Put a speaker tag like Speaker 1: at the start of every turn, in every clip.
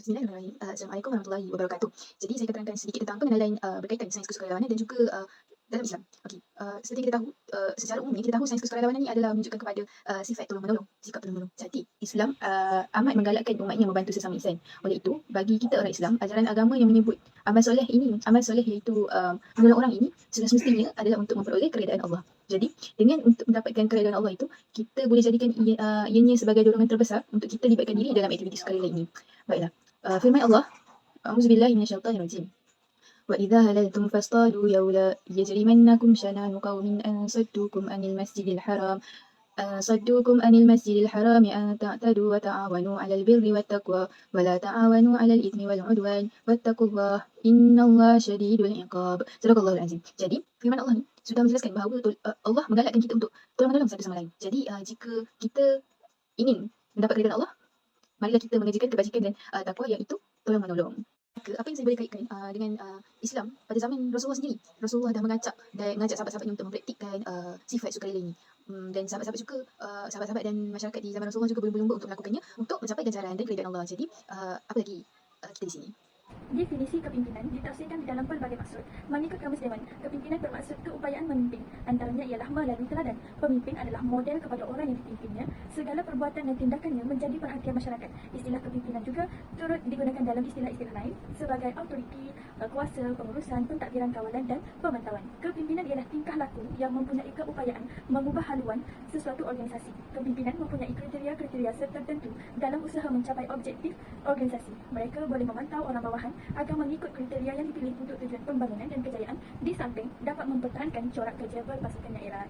Speaker 1: Bismillahirrahmanirrahim. Assalamualaikum warahmatullahi wabarakatuh. Jadi saya akan terangkan sedikit tentang pengenalan berkaitan sains kesukarelawanan dan juga dalam Islam. Okey, seperti yang kita tahu, secara umumnya kita tahu sains kesukarelawanan ni adalah menunjukkan kepada sifat tolong-menolong, sikap tolong-menolong. Jadi Islam amat menggalakkan umatnya membantu sesama insan. Oleh itu, bagi kita orang Islam, ajaran agama yang menyebut amal soleh iaitu menolong orang ini sudah semestinya adalah untuk memperoleh keredaan Allah. Jadi, dengan untuk mendapatkan keredaan Allah itu, kita boleh jadikan ianya sebagai dorongan terbesar untuk kita libatkan diri dalam aktiviti sukarela ini. Baiklah. Firman Allah, A'udzubillahi minasyaitonirrajim. Wa idza halaltum fastadu yawla yajrimannakum shana'anu qaumin an saddukum anil masjidil haram an ta'tadu wa ta'awanu 'alal birri wattaqwa wa la ta'awanu 'alal itsmi wal 'udwan wattaqullaha innallaha syadidul 'iqab. Sadaqallahul azim. Jadi, firman Allah ni sudah menjelaskan bahawa Allah menggalakkan kita untuk tolong-menolong satu sama lain. Jadi, jika kita ingin mendapat keridaan Allah, marilah kita mengerjakan kebajikan dan takwa, iaitu tolong-menolong. Apa yang saya boleh kaitkan dengan Islam pada zaman Rasulullah sendiri. Rasulullah dah mengajak sahabat-sahabatnya untuk mempraktikkan sifat sukarela ini. Dan sahabat-sahabat dan masyarakat di zaman Rasulullah juga berlumba-lumba untuk melakukannya untuk mencapai ganjaran dan keridaan Allah. Jadi apa lagi kita di sini?
Speaker 2: Definisi kepimpinan ditafsirkan di dalam pelbagai maksud. Mengikut Kamus Dewan, kepimpinan bermaksud keupayaan memimpin. Antaranya ialah melalui teladan. Pemimpin adalah model kepada orang yang dipimpinnya. Segala perbuatan dan tindakannya menjadi perhatian masyarakat. Istilah kepimpinan juga turut digunakan dalam istilah-istilah lain sebagai autoriti, kuasa, pengurusan, pentadbiran kawalan dan pemantauan. Kepimpinan ialah tingkah laku yang mempunyai keupayaan mengubah haluan sesuatu organisasi. Kepimpinan mempunyai kriteria-kriteria tertentu dalam usaha mencapai objektif organisasi. Mereka boleh memantau orang bawahan agar mengikut kriteria yang dipilih untuk tujuan pembangunan dan kejayaan, di samping dapat mempertahankan corak kerja berpasukan yang erat.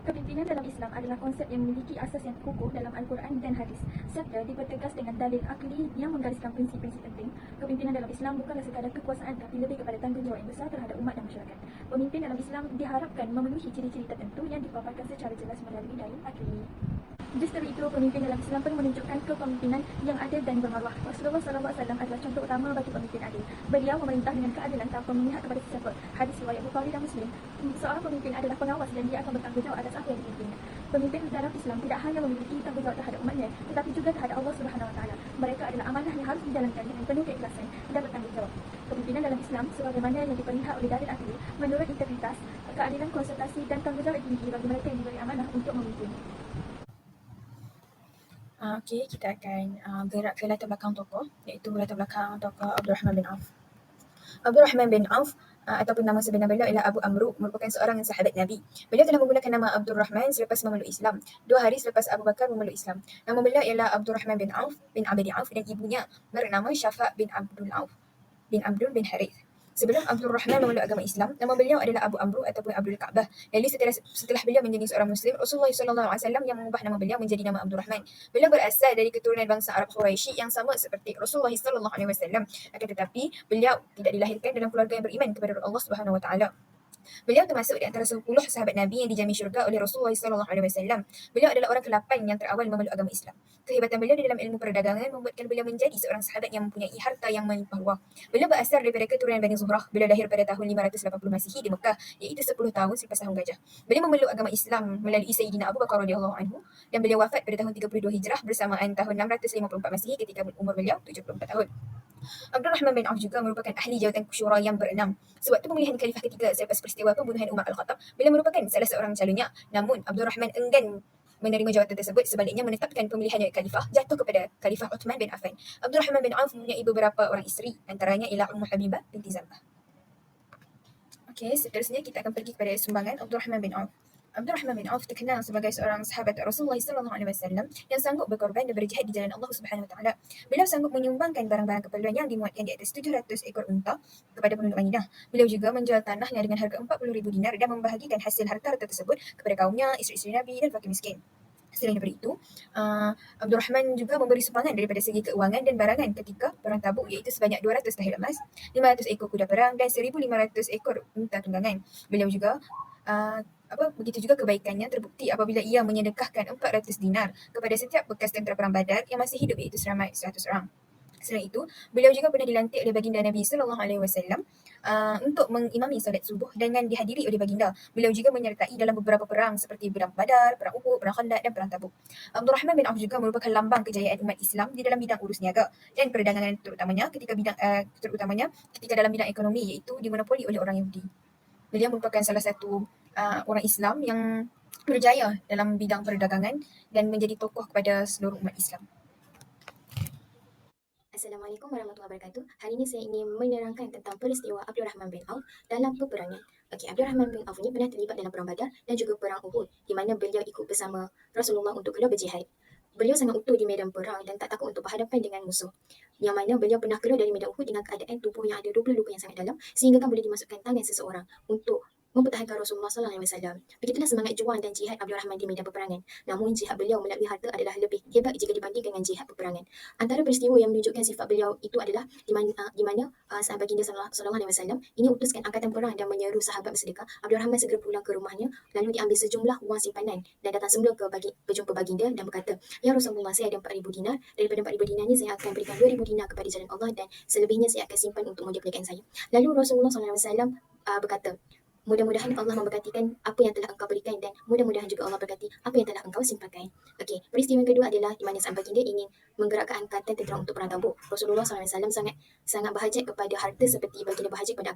Speaker 2: Kepimpinan dalam Islam adalah konsep yang memiliki asas yang kukuh dalam Al-Quran dan hadis, serta dipertegas dengan dalil akli yang menggariskan prinsip-prinsip penting. Kepimpinan dalam Islam bukanlah sekadar kekuasaan, tapi lebih kepada tanggungjawab yang besar terhadap umat dan masyarakat. Pemimpin dalam Islam diharapkan memenuhi ciri-ciri tertentu yang dipaparkan secara jelas melalui dalil akli. Justru itu, pemimpin dalam Islam perlu menunjukkan kepemimpinan yang adil dan bermaruah. Rasulullah SAW adalah contoh utama bagi pemimpin adil. Beliau memerintah dengan keadilan tanpa memihak kepada sesiapa. Hadis riwayat Bukhari dan Muslim. Seorang pemimpin adalah pengawas dan dia akan bertanggungjawab atas apa yang dipimpinnya. Pemimpin dalam Islam tidak hanya memiliki tanggungjawab terhadap umatnya, tetapi juga terhadap Allah Subhanahu Wa Taala. Mereka adalah amanah yang harus dijalankan dengan penuh keikhlasan dan bertanggungjawab. Kepimpinan dalam Islam, sebagaimana yang diperlihat oleh dalil akli, menurut integritas, keadilan, konsultasi dan tanggungjawab yang tinggi bagi mereka yang diberi amanah untuk memimpin.
Speaker 3: Okey, kita akan gerak ke latar belakang tokoh, iaitu latar belakang tokoh Abdul Rahman bin Auf. Abdul Rahman bin Auf ataupun nama sebenar beliau ialah Abu Amru, merupakan seorang sahabat Nabi. Beliau telah menggunakan nama Abdul Rahman selepas memeluk Islam, 2 hari selepas Abu Bakar memeluk Islam. Nama beliau ialah Abdul Rahman bin Auf bin Abdi Auf dan ibunya bernama Syafa' bin Abdul bin Harith. Sebelum Abdul Rahman memeluk agama Islam, nama beliau adalah Abu Amru ataupun Abdul Ka'bah. Lalu setelah beliau menjadi seorang Muslim, Rasulullah SAW yang mengubah nama beliau menjadi nama Abdul Rahman. Beliau berasal dari keturunan bangsa Arab Quraisy yang sama seperti Rasulullah SAW. Akan tetapi, beliau tidak dilahirkan dalam keluarga yang beriman kepada Allah Subhanahu Wa Taala. Beliau termasuk di antara 10 sahabat Nabi yang dijamin syurga oleh Rasulullah SAW. Beliau adalah orang ke-8 yang terawal memeluk agama Islam. Kehebatan beliau di dalam ilmu perdagangan membuatkan beliau menjadi seorang sahabat yang mempunyai harta yang melimpah ruah. Beliau berasal daripada keturunan Bani Zuhrah. Beliau lahir pada tahun 580 Masihi di Mekah, iaitu 10 tahun selepas tahun gajah. Beliau memeluk agama Islam melalui Sayyidina Abu Bakar radhiyallahu anhu dan beliau wafat pada tahun 32 Hijrah bersamaan tahun 654 Masihi ketika umur beliau 74 tahun. Abdul Rahman bin Auf juga merupakan ahli jawatan syura yang berenam. Sewaktu pemilihan khalifah ketiga selepas peristiwa pembunuhan Umar Al-Khattab, beliau merupakan salah seorang calonnya. Namun, Abdul Rahman enggan menerima jawatan tersebut, sebaliknya menetapkan pemilihan khalifah jatuh kepada Khalifah Uthman bin Affan. Abdul Rahman bin Auf mempunyai beberapa orang isteri, antaranya ialah Ummu Habibah binti Zambah. Okey, seterusnya kita akan pergi kepada sumbangan Abdul Rahman bin Auf. Abdul Rahman bin Auf terkenal sebagai seorang sahabat Rasulullah SAW yang sanggup berkorban dan berjihad di jalan Allah Subhanahu Wa Taala. Beliau sanggup menyumbangkan barang-barang keperluan yang dimuatkan di atas 700 ekor unta kepada penduduk Madinah. Beliau juga menjual tanahnya dengan harga 40,000 dinar dan membahagikan hasil harta-harta tersebut kepada kaumnya, isteri-isteri Nabi dan fakir miskin. Selain daripada itu, Abdul Rahman juga memberi sumbangan daripada segi keuangan dan barangan ketika perang Tabuk, iaitu sebanyak 200 tahil emas, 500 ekor kuda perang dan 1,500 ekor unta tunggangan. Beliau juga begitu juga kebaikannya terbukti apabila ia menyedekahkan 400 dinar kepada setiap bekas tentera perang Badar yang masih hidup, iaitu seramai 100 orang. Selain itu, beliau juga pernah dilantik oleh baginda Nabi SAW untuk mengimami solat subuh dengan dihadiri oleh baginda. Beliau juga menyertai dalam beberapa perang seperti Perang Badar, Perang Uhud, Perang Khandaq dan Perang Tabuk. Abdul Rahman bin Auf juga merupakan lambang kejayaan umat Islam di dalam bidang urus niaga dan perdagangan terutamanya ketika dalam bidang ekonomi, iaitu dimonopoli oleh orang Yahudi. Beliau merupakan salah satu orang Islam yang berjaya dalam bidang perdagangan dan menjadi tokoh kepada seluruh umat Islam.
Speaker 4: Assalamualaikum warahmatullahi wabarakatuh. Hari ini saya ingin menerangkan tentang peristiwa Abdul Rahman bin Auf dalam peperangan. Abdul Rahman bin Auf ini pernah terlibat dalam Perang Badar dan juga Perang Uhud, di mana beliau ikut bersama Rasulullah untuk keluar berjihad. Beliau sangat utuh di medan perang dan tak takut untuk berhadapan dengan musuh. Yang mana beliau pernah keluar dari medan Uhud dengan keadaan tubuh yang ada 20 luka yang sangat dalam, sehingga kan boleh dimasukkan tangan seseorang untuk mempertahankan Rasulullah SAW. Begitulah semangat juang dan jihad Abdul Rahman di medan peperangan. Namun jihad beliau melalui harta adalah lebih hebat jika dibandingkan dengan jihad peperangan. Antara peristiwa yang menunjukkan sifat beliau itu adalah di mana saat baginda SAW ini utuskan angkatan perang dan menyeru sahabat bersedekah. Abdul Rahman segera pulang ke rumahnya, lalu diambil sejumlah wang simpanan dan datang semula ke berjumpa baginda dan berkata, "Ya Rasulullah, saya ada 4,000 dinar. Daripada 4,000 dinar ni saya akan berikan 2,000 dinar kepada jalan Allah dan selebihnya saya akan simpan untuk modal perniagaan saya." Lalu Rasulullah SAW berkata, "Mudah-mudahan Allah memberkatikan apa yang telah engkau berikan dan mudah-mudahan juga Allah berkati apa yang telah engkau simpankan." Okey, peristiwa yang kedua adalah di mana sang baginda ingin menggerakkan angkatan tentera untuk perang Tabuk. Rasulullah SAW sangat berhajat kepada harta seperti baginda berhajat pada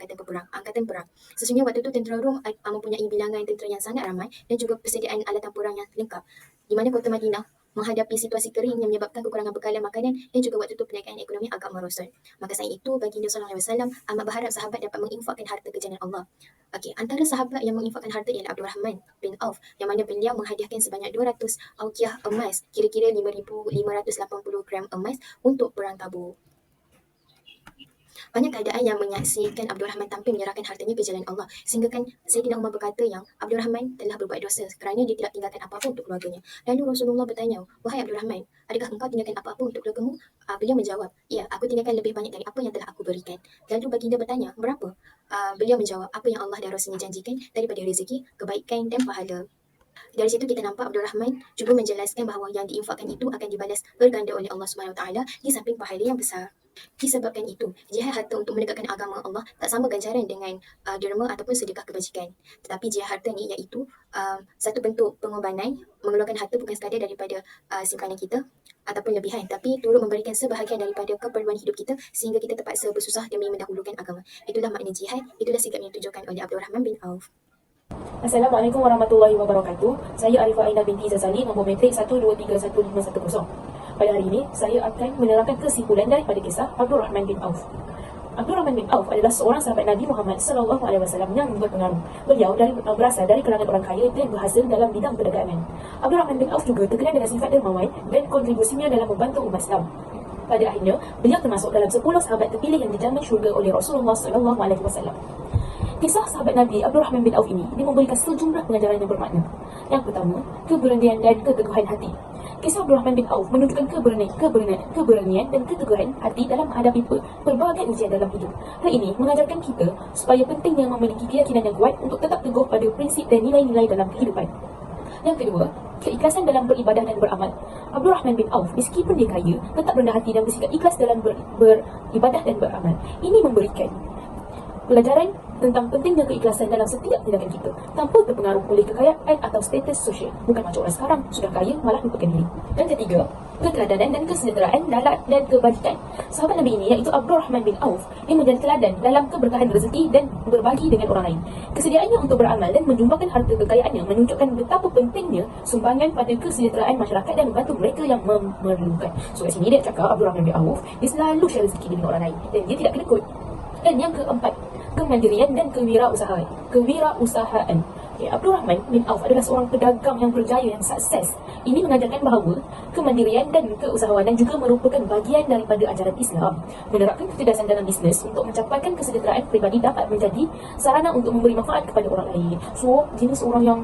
Speaker 4: angkatan perang. Sesungguhnya waktu itu tentera Rom mempunyai bilangan tentera yang sangat ramai dan juga persediaan alatan perang yang lengkap. Di mana kota Madinah menghadapi situasi kering yang menyebabkan kekurangan bekalan makanan dan juga waktu itu perniagaan ekonomi agak merosot. Maka saat itu baginda SAW amat berharap sahabat dapat menginfakkan harta ke jalan Allah. Okey, antara sahabat yang menginfakkan harta ialah Abdul Rahman bin Auf, yang mana beliau menghadiahkan sebanyak 200 auqiyah emas, kira-kira 5,580 gram emas untuk perang Tabuk. Banyak keadaan yang menyaksikan Abdul Rahman tampil menyerahkan hartanya ke jalan Allah, sehingga kan Sayyidina Umar berkata yang Abdul Rahman telah berbuat dosa kerana dia tidak tinggalkan apa-apa untuk keluarganya. Lalu Rasulullah bertanya, "Wahai Abdul Rahman, adakah engkau tinggalkan apa-apa untuk keluargamu?" Beliau menjawab, "Ya, aku tinggalkan lebih banyak dari apa yang telah aku berikan." Lalu baginda bertanya, "Berapa?" Beliau menjawab, "Apa yang Allah dan Rasulnya janjikan daripada rezeki, kebaikan dan pahala." Dari situ kita nampak Abdul Rahman juga menjelaskan bahawa yang diinfakkan itu akan dibalas berganda oleh Allah Subhanahu Wa Taala di samping pahala yang besar. Disebabkan itu, jihad harta untuk menegakkan agama Allah tak sama ganjaran dengan derma ataupun sedekah kebajikan. Tetapi jihad harta ni iaitu satu bentuk pengorbanan, mengeluarkan harta bukan sekadar daripada simpanan kita ataupun lebihan, tapi turut memberikan sebahagian daripada keperluan hidup kita sehingga kita terpaksa bersusah demi mendahulukan agama. Itulah makna jihad, itulah sikap yang ditujukan oleh Abdul Rahman bin Auf.
Speaker 5: Assalamualaikum warahmatullahi wabarakatuh. Saya Arifah Aina binti Zazali, nombor metrik 1231510. Pada hari ini, saya akan menerangkan kesimpulan daripada kisah Abdul Rahman bin Auf. Abdul Rahman bin Auf adalah seorang sahabat Nabi Muhammad SAW yang berpengaruh. Beliau berasal dari kalangan orang kaya dan berhasil dalam bidang perdagangan. Abdul Rahman bin Auf juga terkenal dengan sifat dermawan dan kontribusinya dalam membantu umat Islam. Pada akhirnya, beliau termasuk dalam 10 sahabat terpilih yang dijamin syurga oleh Rasulullah SAW. Kisah sahabat Nabi Abdul Rahman bin Auf ini dia memberikan sejumlah pengajaran yang bermakna. Yang pertama, keberanian dan keteguhan hati. Kisah Abdul Rahman bin Auf menunjukkan keberanian dan keteguhan hati dalam menghadapi pelbagai ujian dalam hidup. Hal ini mengajarkan kita supaya pentingnya memiliki keyakinan yang kuat untuk tetap teguh pada prinsip dan nilai-nilai dalam kehidupan. Yang kedua, keikhlasan dalam beribadah dan beramal. Abdul Rahman bin Auf, meskipun dia kaya, tetap rendah hati dan bersikap ikhlas dalam beribadah dan beramal. Ini memberikan pelajaran tentang pentingnya keikhlasan dalam setiap tindakan kita tanpa terpengaruh oleh kekayaan atau status sosial. Bukan macam orang sekarang, sudah kaya malah lupakan diri. Dan ketiga, keteladanan dan kesejahteraan dan kebajikan. Sahabat Nabi ini iaitu Abdul Rahman bin Auf, dia menjadi teladan dalam keberkahan rezeki dan berbagi dengan orang lain. Kesediaannya untuk beramal dan menyumbangkan harta kekayaannya menunjukkan betapa pentingnya sumbangan pada kesejahteraan masyarakat dan membantu mereka yang memerlukan. So kat sini dia cakap Abdul Rahman bin Auf, dia selalu share rezeki dengan orang lain dan dia tidak kedekut. Dan yang keempat, kemandirian dan kewirausahaan. Okay, Abdul Rahman bin Auf adalah seorang pedagang yang berjaya, yang sukses. Ini mengajarkan bahawa kemandirian dan keusahawanan juga merupakan bahagian daripada ajaran Islam. Menerapkan kecerdasan dalam bisnes untuk mencapaikan kesejahteraan peribadi dapat menjadi sarana untuk memberi manfaat kepada orang lain. So, jenis orang yang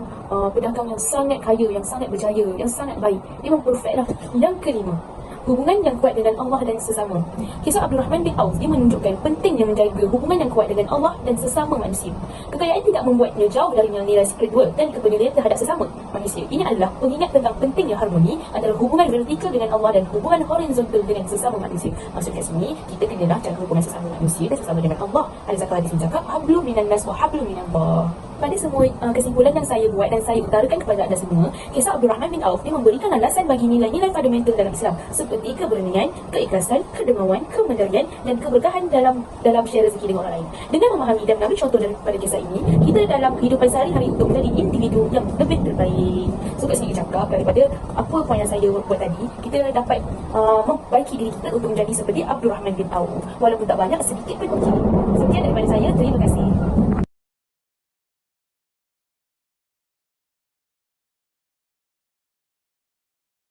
Speaker 5: pedagang yang sangat kaya, yang sangat berjaya, yang sangat baik, dia memang perfect lah. Yang kelima, hubungan yang kuat dengan Allah dan sesama. Kisah Abdul Rahman bin Auf, dia menunjukkan pentingnya menjaga hubungan yang kuat dengan Allah dan sesama manusia. Kekayaan tidak membuatnya jauh dari nilai spiritual dan kepedulian terhadap sesama manusia. Ini adalah pengingat tentang pentingnya harmoni antara hubungan vertikal dengan Allah dan hubungan horizontal dengan sesama manusia. Maksud kat sini, kita kenalah cara hubungan sesama manusia dan sesama dengan Allah. Ada satu hadis yang cakap, hablu minan nas wa hablu minallah. Pada semua kesimpulan yang saya buat dan saya utarakan kepada anda semua, kisah Abdul Rahman bin Auf dia memberikan alasan bagi nilai-nilai fundamental dalam Islam seperti keberanian, keikhlasan, kedermawan, kemandirian dan keberkahan dalam share rezeki dengan orang lain. Dengan memahami dan mengambil contoh daripada kisah ini, kita dalam kehidupan sehari-hari untuk menjadi individu yang lebih terbaik. So kat sini cakap daripada apa poin yang saya buat tadi, kita dapat memperbaiki diri kita untuk menjadi seperti Abdul Rahman bin Auf. Walaupun tak banyak, sedikit pun okey. Sekian daripada saya. Terima kasih.